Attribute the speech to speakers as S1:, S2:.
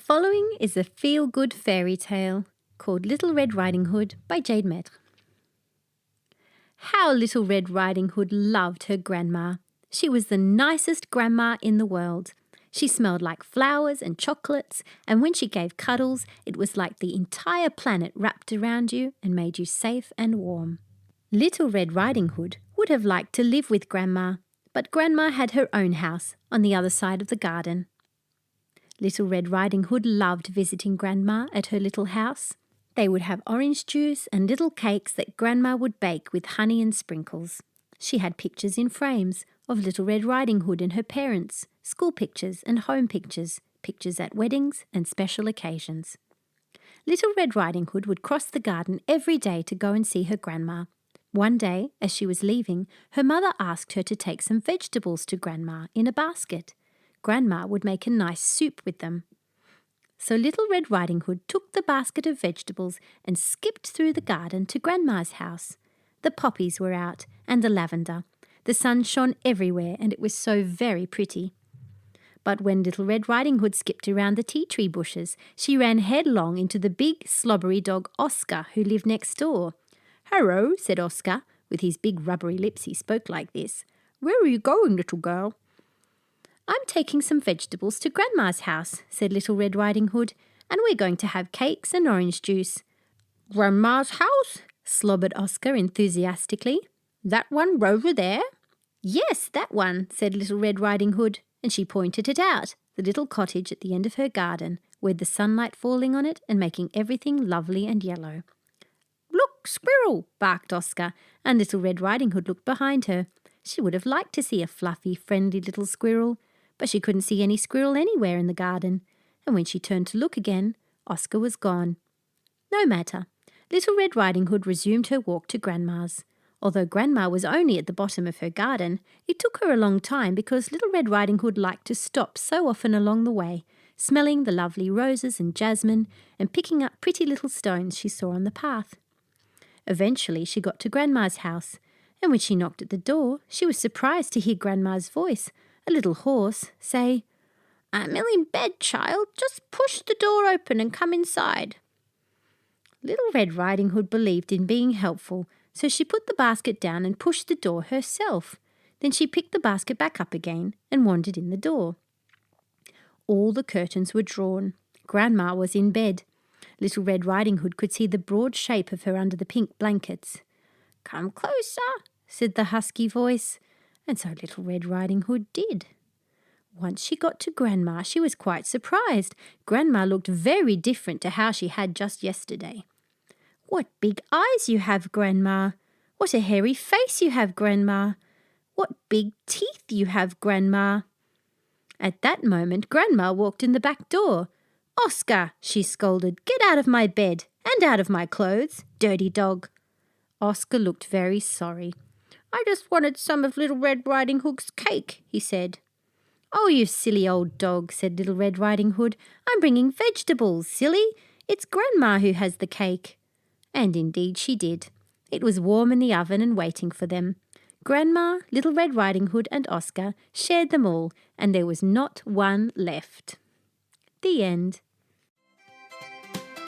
S1: following is a feel-good fairy tale called Little Red Riding Hood by Jade Maître. How Little Red Riding Hood loved her grandma. She was the nicest grandma in the world. She smelled like flowers and chocolates, and when she gave cuddles, it was like the entire planet wrapped around you and made you safe and warm. Little Red Riding Hood would have liked to live with Grandma, but Grandma had her own house on the other side of the garden. Little Red Riding Hood loved visiting Grandma at her little house. They would have orange juice and little cakes that Grandma would bake with honey and sprinkles. She had pictures in frames of Little Red Riding Hood and her parents, school pictures and home pictures, pictures at weddings and special occasions. Little Red Riding Hood would cross the garden every day to go and see her grandma. One day, as she was leaving, her mother asked her to take some vegetables to Grandma in a basket. Grandma would make a nice soup with them. So Little Red Riding Hood took the basket of vegetables and skipped through the garden to Grandma's house. The poppies were out and the lavender. The sun shone everywhere and it was so very pretty. But when Little Red Riding Hood skipped around the tea tree bushes, she ran headlong into the big slobbery dog Oscar, who lived next door. "Hello," said Oscar. With his big rubbery lips he spoke like this. "Where are you going, little girl?" "I'm taking some vegetables to Grandma's house," said Little Red Riding Hood, "and we're going to have cakes and orange juice." "Grandma's house?" slobbered Oscar enthusiastically. "That one over there?" "Yes, that one," said Little Red Riding Hood, and she pointed it out, the little cottage at the end of her garden, with the sunlight falling on it and making everything lovely and yellow. "Look, squirrel!" barked Oscar, and Little Red Riding Hood looked behind her. She would have liked to see a fluffy, friendly little squirrel, but she couldn't see any squirrel anywhere in the garden, and when she turned to look again, Oscar was gone. No matter. Little Red Riding Hood resumed her walk to Grandma's. Although Grandma was only at the bottom of her garden, it took her a long time because Little Red Riding Hood liked to stop so often along the way, smelling the lovely roses and jasmine and picking up pretty little stones she saw on the path. Eventually she got to Grandma's house, and when she knocked at the door, she was surprised to hear Grandma's voice, a little hoarse, say, "I'm ill in bed, child. Just push the door open and come inside." Little Red Riding Hood believed in being helpful, so she put the basket down and pushed the door herself. Then she picked the basket back up again and wandered in the door. All the curtains were drawn. Grandma was in bed. Little Red Riding Hood could see the broad shape of her under the pink blankets. "Come closer," said the husky voice, and so Little Red Riding Hood did. Once she got to Grandma, she was quite surprised. Grandma looked very different to how she had just yesterday. "What big eyes you have, Grandma! What a hairy face you have, Grandma! What big teeth you have, Grandma!" At that moment, Grandma walked in the back door. "Oscar," she scolded, "get out of my bed and out of my clothes, dirty dog." Oscar looked very sorry. "I just wanted some of Little Red Riding Hood's cake," he said. "Oh, you silly old dog," said Little Red Riding Hood. "I'm bringing vegetables, silly. It's Grandma who has the cake." And indeed she did. It was warm in the oven and waiting for them. Grandma, Little Red Riding Hood and Oscar shared them all, and there was not one left. The end.